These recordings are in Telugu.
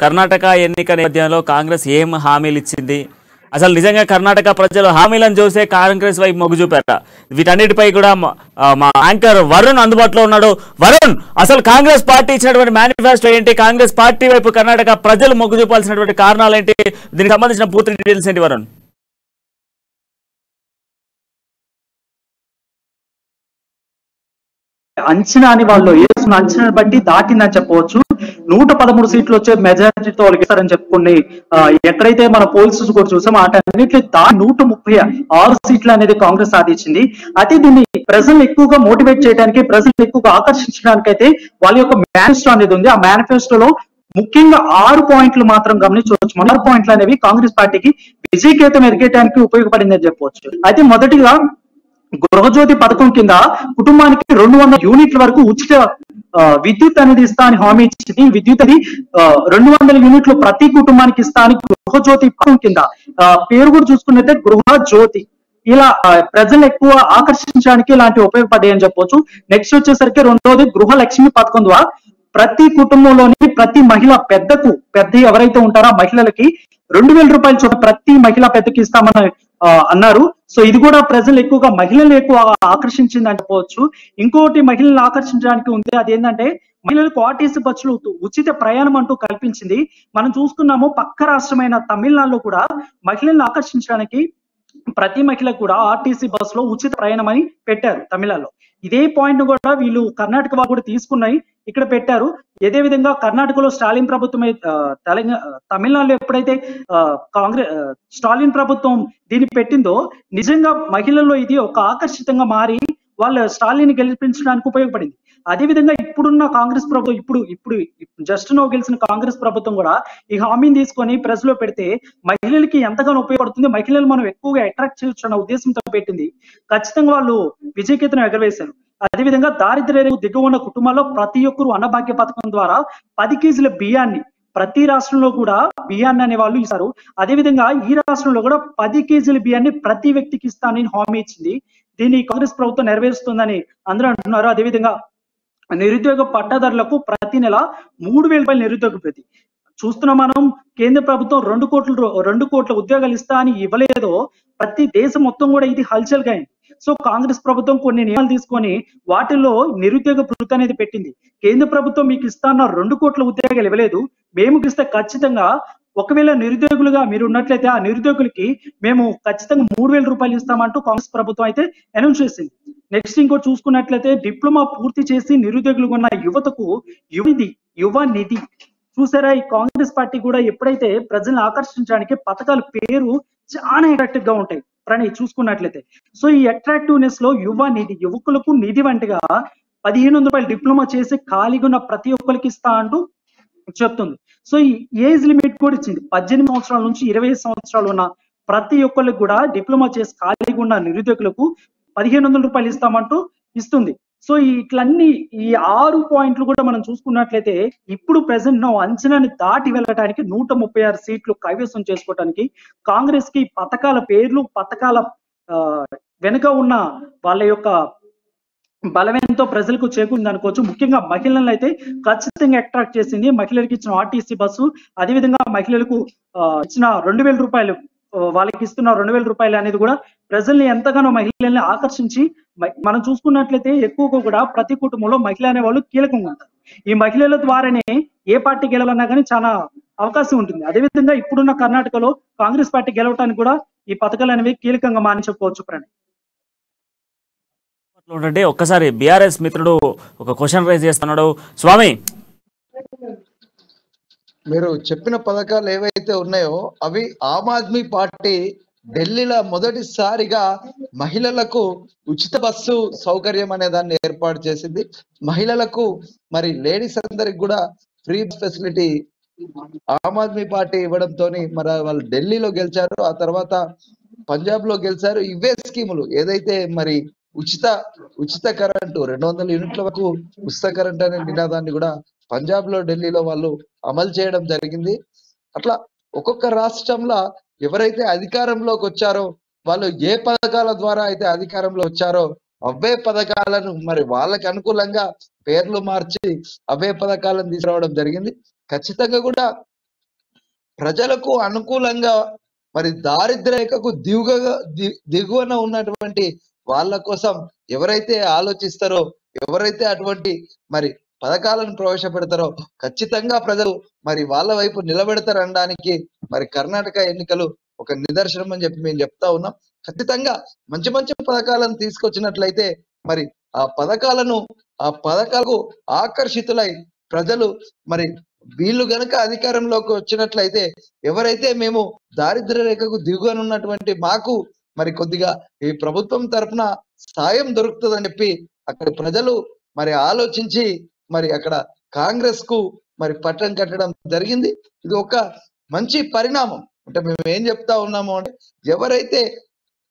కర్ణాటక ఎన్నిక నేపథ్యంలో కాంగ్రెస్ ఏం హామీలు ఇచ్చింది? అసలు నిజంగా కర్ణాటక ప్రజలు హామీలను చూసే కాంగ్రెస్ వైపు మొగ్గు చూపారట. వీటన్నిటిపై కూడా మా యాంకర్ వరుణ్ అందుబాటులో ఉన్నాడు. వరుణ్, అసలు కాంగ్రెస్ పార్టీ ఇచ్చినటువంటి మేనిఫెస్టో ఏంటి? కాంగ్రెస్ పార్టీ వైపు కర్ణాటక ప్రజలు మొగ్గు చూపాల్సినటువంటి కారణాలు ఏంటి? దీనికి సంబంధించిన పూర్తి డీటెయిల్స్ ఏంటి వరుణ్? అంచనా అని వాళ్ళు వేసుకున్న అంచనాను బట్టి దాటిందని చెప్పవచ్చు. 113 సీట్లు వచ్చే మెజారిటీతో గెలుస్తారని చెప్పుకుని ఎక్కడైతే మన పోల్స్ కూడా చూసాం వాటన్నిటి 136 సీట్లు అనేది కాంగ్రెస్ సాధించింది. అయితే దీన్ని ప్రజలు ఎక్కువగా మోటివేట్ చేయడానికి, ప్రజలు ఎక్కువగా ఆకర్షించడానికి అయితే వాళ్ళ యొక్క మేనిఫెస్టో అనేది ఉంది. ఆ మేనిఫెస్టోలో ముఖ్యంగా 6 పాయింట్లు మాత్రం గమనించవచ్చు. 6 పాయింట్లు అనేవి కాంగ్రెస్ పార్టీకి విజయకేతం ఎదిగేయడానికి ఉపయోగపడిందని చెప్పవచ్చు. అయితే మొదటిగా గృహజ్యోతి పథకం కింద కుటుంబానికి 200 యూనిట్ల వరకు ఉచిత విద్యుత్ అనేది ఇస్తా అని హామీ ఇచ్చింది. విద్యుత్ అది 200 యూనిట్లు ప్రతి కుటుంబానికి ఇస్తా అని గృహజ్యోతి పథకం కింద పేరు కూడా చూసుకున్నట్టే గృహజ్యోతి. ఇలా ప్రజలు ఎక్కువ ఆకర్షించడానికి ఇలాంటి ఉపయోగపడ్డాయి అని చెప్పవచ్చు. నెక్స్ట్ వచ్చేసరికి రెండోది గృహలక్ష్మి పథకం ద్వారా ప్రతి కుటుంబంలోని ప్రతి మహిళ పెద్ద ఎవరైతే ఉంటారో మహిళలకి 2000 రూపాయల చొప్పున ప్రతి మహిళ పెద్దకి ఇస్తామని అన్నారు. సో ఇది కూడా ప్రజలు ఎక్కువగా మహిళలు ఎక్కువ ఆకర్షించింది అని చెప్పవచ్చు. ఇంకోటి మహిళలను ఆకర్షించడానికి ఉంది, అదేంటంటే మహిళలకు ఆర్టీసీ బస్సులు ఉచిత ప్రయాణం అంటూ కల్పించింది. మనం చూసుకున్నాము పక్క రాష్ట్రమైన తమిళనాడులో కూడా మహిళలను ఆకర్షించడానికి ప్రతి మహిళకు కూడా ఆర్టీసీ బస్ లో ఉచిత ప్రయాణం అని పెట్టారు తమిళనాడులో. ఇదే పాయింట్ కూడా వీళ్ళు కర్ణాటక వాళ్ళు కూడా తీసుకున్నాయి, ఇక్కడ పెట్టారు. ఇదే విధంగా కర్ణాటకలో స్టాలిన్ ప్రభుత్వం తమిళనాడులో ఎప్పుడైతే స్టాలిన్ ప్రభుత్వం దీన్ని పెట్టిందో నిజంగా మహిళల్లో ఇది ఒక ఆకర్షితంగా మారి వాళ్ళు స్టాలిన్ గెలిపించడానికి ఉపయోగపడింది. అదేవిధంగా ఇప్పుడున్న కాంగ్రెస్ ప్రభుత్వం ఇప్పుడు జస్ట్ నో గెలిచిన కాంగ్రెస్ ప్రభుత్వం కూడా ఈ హామీని తీసుకొని ప్రజల్లో పెడితే మహిళలకి ఎంతగానో ఉపయోగపడుతుంది, మహిళలు మనం ఎక్కువగా అట్రాక్ట్ చేయొచ్చు అన్న ఉద్దేశంతో పెట్టింది. ఖచ్చితంగా వాళ్ళు విజయకేతనం ఎగరవేశారు. అదేవిధంగా దారిద్ర్య దిగువ ఉన్న కుటుంబాల్లో ప్రతి ఒక్కరు అన్నభాగ్య పథకం ద్వారా 10 కేజీల బియ్యాన్ని ప్రతి రాష్ట్రంలో కూడా బియ్యాన్ని అనే వాళ్ళు ఇస్తారు. అదేవిధంగా ఈ రాష్ట్రంలో కూడా 10 కేజీల బియ్యాన్ని ప్రతి వ్యక్తికి ఇస్తానని హామీ ఇచ్చింది. దీన్ని కాంగ్రెస్ ప్రభుత్వం నెరవేరుస్తుందని అందరూ అంటున్నారు. అదేవిధంగా నిరుద్యోగ పట్టాదారులకు ప్రతి నెల 3000 రూపాయలు నిరుద్యోగ భృతి చూస్తున్నాం మనం. కేంద్ర ప్రభుత్వం 2 కోట్ల ఉద్యోగాలు ఇస్తా అని ఇవ్వలేదో ప్రతి దేశం మొత్తం కూడా ఇది హల్చల్ గా అయింది. సో కాంగ్రెస్ ప్రభుత్వం కొన్ని నియమాలు తీసుకొని వాటిల్లో నిరుద్యోగ భృతి అనేది పెట్టింది. కేంద్ర ప్రభుత్వం మీకు ఇస్తాన్న 2 కోట్ల ఉద్యోగాలు ఇవ్వలేదు, మేము ఇస్తే ఖచ్చితంగా ఒకవేళ నిరుద్యోగులుగా మీరు ఉన్నట్లయితే ఆ నిరుద్యోగులకి మేము ఖచ్చితంగా 3000 రూపాయలు ఇస్తామంటూ కాంగ్రెస్ ప్రభుత్వం అయితే అనౌన్స్ చేసింది. నెక్స్ట్ ఇంకోటి చూసుకున్నట్లయితే డిప్లొమా పూర్తి చేసి నిరుద్యోగులుగా ఉన్న యువతకు యువ నిధి చూసారా. ఈ కాంగ్రెస్ పార్టీ కూడా ఎప్పుడైతే ప్రజలను ఆకర్షించడానికి పథకాల పేరు చాలా అట్రాక్టివ్ గా ఉంటాయి ప్రణయ్ చూసుకున్నట్లయితే. సో ఈ అట్రాక్టివ్నెస్ లో యువ నిధి, యువకులకు నిధి వంటిగా 1500 రూపాయలు డిప్లొమా చేసి ఖాళీగా ఉన్న ప్రతి ఒక్కరికి ఇస్తా అంటూ చెప్తుంది. సో ఈ ఏజ్ లిమిట్ కూడా ఇచ్చింది. 18 సంవత్సరాల నుంచి 25 సంవత్సరాలు ఉన్న ప్రతి ఒక్కరికి కూడా డిప్లొమా చేసి ఖాళీగా ఉన్న నిరుద్యోగులకు 1500 రూపాయలు ఇస్తామంటూ ఇస్తుంది. సో ఇట్లన్నీ ఈ 6 పాయింట్లు కూడా మనం చూసుకున్నట్లయితే ఇప్పుడు ప్రెసెంట్ అంచనాని దాటి వెళ్ళడానికి 136 సీట్లు కైవసం చేసుకోవడానికి కాంగ్రెస్ కి పథకాల పేర్లు, పథకాల వెనుక ఉన్న వాళ్ళ యొక్క బలమేంతో ప్రజలకు చేకూరింది అనుకోవచ్చు. ముఖ్యంగా మహిళలను అయితే ఖచ్చితంగా అట్రాక్ట్ చేసింది. మహిళలకు ఇచ్చిన ఆర్టీసీ బస్సు, అదేవిధంగా మహిళలకు ఇచ్చిన 2000 రూపాయలు, వాళ్ళకి ఇస్తున్న 2000 రూపాయలు అనేది కూడా ప్రజల్ని ఎంతగానో మహిళల్ని ఆకర్షించి మనం చూసుకున్నట్లయితే ఎక్కువగా కూడా ప్రతి కుటుంబంలో మహిళ అనే వాళ్ళు కీలకంగా ఉంటారు. ఈ మహిళల ద్వారానే ఏ పార్టీ గెలవాలన్నా కానీ చాలా అవకాశం ఉంటుంది. అదేవిధంగా ఇప్పుడున్న కర్ణాటకలో కాంగ్రెస్ పార్టీ గెలవడానికి కూడా ఈ పథకాలు అనేవి కీలకంగా మాని చెప్పుకోవచ్చు ప్రణయ్. ఒక్కసారి బీఆర్ఎస్ మిత్రుడు ఒక క్వశ్చన్ రైజ్ చేస్తున్నాడు. స్వామి, మీరు చెప్పిన పథకాలు ఏవైతే ఉన్నాయో అవి ఆమ్ ఆద్మీ పార్టీ ఢిల్లీలో మొదటిసారిగా మహిళలకు ఉచిత బస్సు సౌకర్యం అనే దాన్ని ఏర్పాటు చేసింది. మహిళలకు మరి లేడీస్ అందరికి కూడా free facility Aam Aadmi party ఇవ్వడంతో మరి వాళ్ళు ఢిల్లీలో గెలిచారు, ఆ తర్వాత పంజాబ్ లో గెలిచారు. ఇవే స్కీములు ఏదైతే మరి ఉచిత కరెంటు 200 యూనిట్ల వరకు ఉచిత కరెంట్ అనే నినాదాన్ని కూడా పంజాబ్ లో ఢిల్లీలో వాళ్ళు అమలు చేయడం జరిగింది. అట్లా ఒక్కొక్క రాష్ట్రంలో ఎవరైతే అధికారంలోకి వచ్చారో వాళ్ళు ఏ పథకాల ద్వారా అయితే అధికారంలో వచ్చారో అవే పథకాలను మరి వాళ్ళకి అనుకూలంగా పేర్లు మార్చి అవే పథకాలను తీసుకురావడం జరిగింది. ఖచ్చితంగా కూడా ప్రజలకు అనుకూలంగా మరి దారిద్ర్యరేఖకు దిగువన ఉన్నటువంటి వాళ్ళ కోసం ఎవరైతే ఆలోచిస్తారో, ఎవరైతే అటువంటి మరి పథకాలను ప్రవేశపెడతారో ఖచ్చితంగా ప్రజలు మరి వాళ్ళ వైపు నిలబెడతారనడానికి మరి కర్ణాటక ఎన్నికలు ఒక నిదర్శనం అని చెప్పి మేము చెప్తా ఉన్నాం. ఖచ్చితంగా మంచి మంచి పథకాలను తీసుకొచ్చినట్లయితే మరి ఆ పథకాలకు ఆకర్షితులై ప్రజలు మరి వీళ్ళు గనక అధికారంలోకి వచ్చినట్లయితే ఎవరైతే మేము దారిద్ర్య రేఖకు దిగువనున్నటువంటి మాకు మరి కొద్దిగా ఈ ప్రభుత్వం తరఫున సాయం దొరుకుతుందని చెప్పి అక్కడ ప్రజలు మరి ఆలోచించి మరి అక్కడ కాంగ్రెస్ కు మరి పట్టం కట్టడం జరిగింది. ఇది ఒక మంచి పరిణామం. అంటే మేము ఏం చెప్తా ఉన్నాము అంటే ఎవరైతే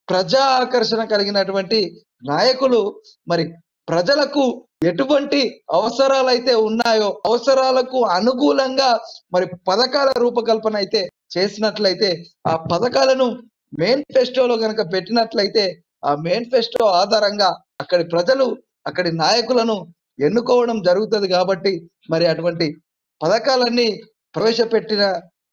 ప్రజా ఆకర్షణ కలిగినటువంటి నాయకులు మరి ప్రజలకు ఎటువంటి అవసరాలు అయితే ఉన్నాయో అవసరాలకు అనుకూలంగా మరి పథకాల రూపకల్పన అయితే చేసినట్లయితే ఆ పథకాలను మేనిఫెస్టోలో కనుక పెట్టినట్లయితే ఆ మేనిఫెస్టో ఆధారంగా అక్కడి ప్రజలు అక్కడి నాయకులను ఎన్నుకోవడం జరుగుతుంది. కాబట్టి మరి అటువంటి పథకాలన్నీ ప్రవేశపెట్టిన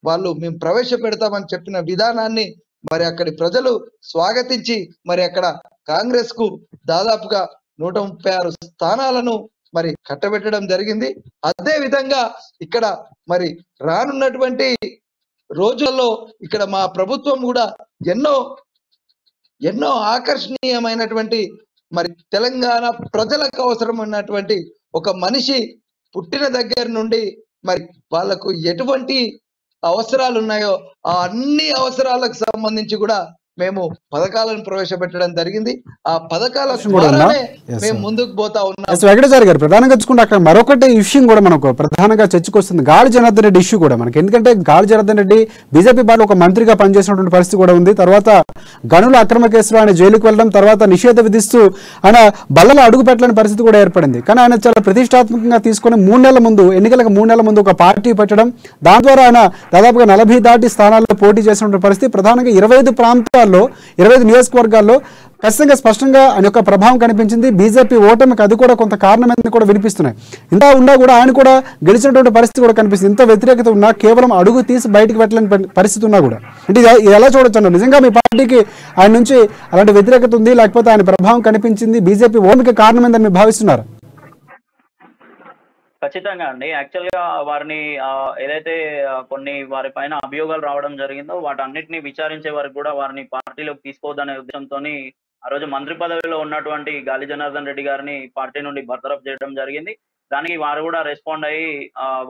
వాళ్ళు మేము ప్రవేశపెడతామని చెప్పిన విధానాన్ని మరి అక్కడి ప్రజలు స్వాగతించి మరి అక్కడ కాంగ్రెస్ కు దాదాపుగా 136 స్థానాలను మరి కట్టబెట్టడం జరిగింది. అదే విధంగా ఇక్కడ మరి రానున్నటువంటి రోజుల్లో ఇక్కడ మా ప్రభుత్వం కూడా ఎన్నో ఆకర్షణీయమైనటువంటి మరి తెలంగాణ ప్రజలకు అవసరమైనటువంటి ఒక మనిషి పుట్టిన దగ్గర నుండి మరి వాళ్ళకు ఎటువంటి అవసరాలు ఉన్నాయో ఆ అన్ని అవసరాలకు సంబంధించి కూడా మేము పథకాలను ప్రవేశపెట్టడం జరిగింది. ఆ పథకాల ద్వారానే మేము ముందుకు పోతా ఉన్నాం. వెంకటేశ్వర గారు ప్రధానంగా చూసుకుంటే అక్కడ మరొకటి ఇష్యూ కూడా మనకు ప్రధానంగా చర్చకొస్తుంది, గాలి జనార్దన్ రెడ్డి ఇష్యూ కూడా మనకి. ఎందుకంటే గాలి జనార్దన్ రెడ్డి బీజేపీ పార్టీ ఒక మంత్రిగా పనిచేసినటువంటి పరిస్థితి కూడా ఉంది. తర్వాత గనుల అక్రమ కేసులో ఆయన జైలుకు వెళ్ళడం, తర్వాత నిషేధ విధిస్తూ ఆయన బల్లలో అడుగు పెట్టలేని పరిస్థితి కూడా ఏర్పడింది. కానీ ఆయన చాలా ప్రతిష్టాత్మకంగా తీసుకుని 3 నెలల ముందు ఎన్నికలకు 3 నెలల ముందు ఒక పార్టీ పెట్టడం, దాని ద్వారా ఆయన దాదాపుగా 40 దాటి స్థానాల్లో పోటీ చేసినటువంటి పరిస్థితి. ప్రధానంగా 25 ప్రాంతాల్లో 25 నియోజకవర్గాల్లో ఖచ్చితంగా స్పష్టంగా ఆయన యొక్క ప్రభావం కనిపించింది. బీజేపీ ఓటమికి అది కూడా కొంత కారణమైంది కూడా వినిపిస్తున్నాయి. ఇంత ఉన్నా కూడా ఆయన కూడా గెలిచినటువంటి పరిస్థితి కూడా కనిపిస్తుంది. ఇంత వ్యతిరేకత ఉన్నా, కేవలం అడుగు తీసి బయటకు పెట్టలేని పరిస్థితి ఉన్నా కూడా, అంటే ఇది ఎలా చూడొచ్చు అన్నారు? నిజంగా మీ పార్టీకి ఆయన నుంచి అలాంటి వ్యతిరేకత ఉంది, లేకపోతే ఆయన ప్రభావం కనిపించింది, బీజేపీ ఓటమికి కారణమైందని మీరు భావిస్తున్నారు? ఖచ్చితంగా అండి. యాక్చువల్ గా వారిని ఏదైతే కొన్ని వారి పైన అభియోగాలు రావడం జరిగిందో వాటన్నిటిని విచారించే వరకు కూడా వారిని పార్టీలోకి తీసుకోవద్దనే ఉద్దేశంతో ఆ రోజు మంత్రి పదవిలో ఉన్నటువంటి గాలి జనార్దన్ రెడ్డి గారిని పార్టీ నుండి బర్తరఫ్ చేయడం జరిగింది. దానికి వారు కూడా రెస్పాండ్ అయ్యి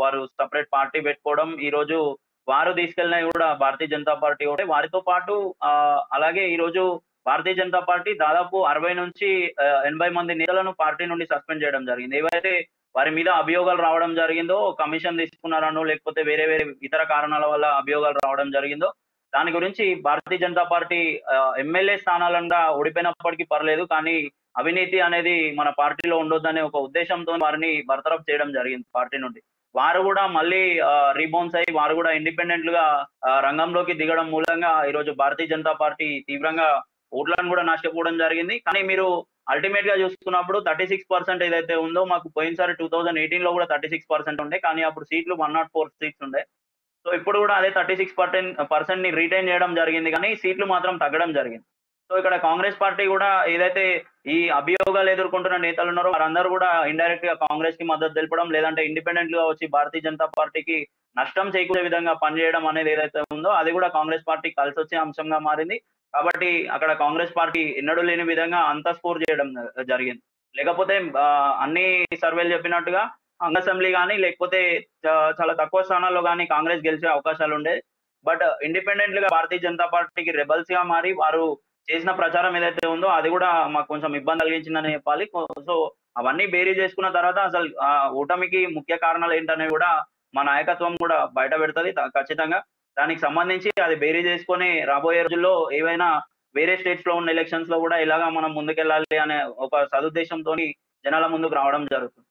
వారు సపరేట్ పార్టీ పెట్టుకోవడం, ఈ రోజు వారు తీసుకెళ్ళినవి కూడా భారతీయ జనతా పార్టీ ఒకటే. వారితో పాటు అలాగే ఈ రోజు భారతీయ జనతా పార్టీ దాదాపు 60 నుంచి 80 మంది నేతలను పార్టీ నుండి సస్పెండ్ చేయడం జరిగింది. ఏవైతే వారి మీద అభియోగాలు రావడం జరిగిందో, కమిషన్ తీసుకున్నారనో లేకపోతే వేరే ఇతర కారణాల వల్ల అభియోగాలు రావడం జరిగిందో, దాని గురించి భారతీయ జనతా పార్టీ ఎమ్మెల్యే స్థానాలంగా ఓడిపోయినప్పటికీ పర్లేదు, కానీ అవినీతి అనేది మన పార్టీలో ఉండొద్దనే ఒక ఉద్దేశంతో వారిని బర్తరఫ్ చేయడం జరిగింది పార్టీ నుండి. వారు కూడా మళ్ళీ రీబౌన్స్ అయ్యి వారు కూడా ఇండిపెండెంట్ గా రంగంలోకి దిగడం మూలంగా ఈరోజు భారతీయ జనతా పార్టీ తీవ్రంగా ఓట్లను కూడా నష్టపోవడం జరిగింది. కానీ మీరు అల్టిమేట్ గా చూసుకున్నప్పుడు 36% ఏదైతే ఉందో, మాకు పోయినసారి 2018 లో కూడా 36% ఉండే, కానీ అప్పుడు సీట్లు 104 సీట్స్ ఉండే. సో ఇప్పుడు కూడా అదే 36% ని రిటైన్ చేయడం జరిగింది, కానీ సీట్లు మాత్రం తగ్గడం జరిగింది. సో ఇక్కడ కాంగ్రెస్ పార్టీ కూడా ఏదైతే ఈ అభియోగాలు ఎదుర్కొంటున్న నేతలు ఉన్నారో వారందరూ కూడా ఇండైరెక్ట్ గా కాంగ్రెస్ కి మద్దతు తెలపడం, లేదంటే ఇండిపెండెంట్ గా వచ్చి భారతీయ జనతా పార్టీకి నష్టం చేకూరే విధంగా పనిచేయడం అనేది ఏదైతే ఉందో అది కూడా కాంగ్రెస్ పార్టీ కలిసి వచ్చే అంశంగా మారింది. కాబట్టి అక్కడ కాంగ్రెస్ పార్టీ ఎన్నడూ లేని విధంగా అంత స్కోర్ చేయడం జరిగింది. లేకపోతే అన్ని సర్వేలు చెప్పినట్టుగా అసెంబ్లీ కానీ లేకపోతే చాలా తక్కువ స్థానాల్లో కానీ కాంగ్రెస్ గెలిచే అవకాశాలు ఉండే. బట్ ఇండిపెండెంట్ గా భారతీయ జనతా పార్టీకి రెబల్స్ గా మారి వారు చేసిన ప్రచారం ఏదైతే ఉందో అది కూడా మాకు కొంచెం ఇబ్బంది కలిగించిందని చెప్పాలి. సో అవన్నీ బేరీ చేసుకున్న తర్వాత అసలు ఓటమికి ముఖ్య కారణాలు ఏంటనేవి కూడా మా నాయకత్వం కూడా బయట పెడుతుంది ఖచ్చితంగా. దానికి సంబంధించి అది బేరీ చేసుకొని రాబోయే రోజుల్లో ఏవైనా వేరే స్టేట్స్ లో ఉన్న ఎలక్షన్స్ లో కూడా ఇలాగా మనం ముందుకెళ్ళాలి అనే ఒక సదుద్దేశంతో జనాల ముందుకు రావడం జరుగుతుంది.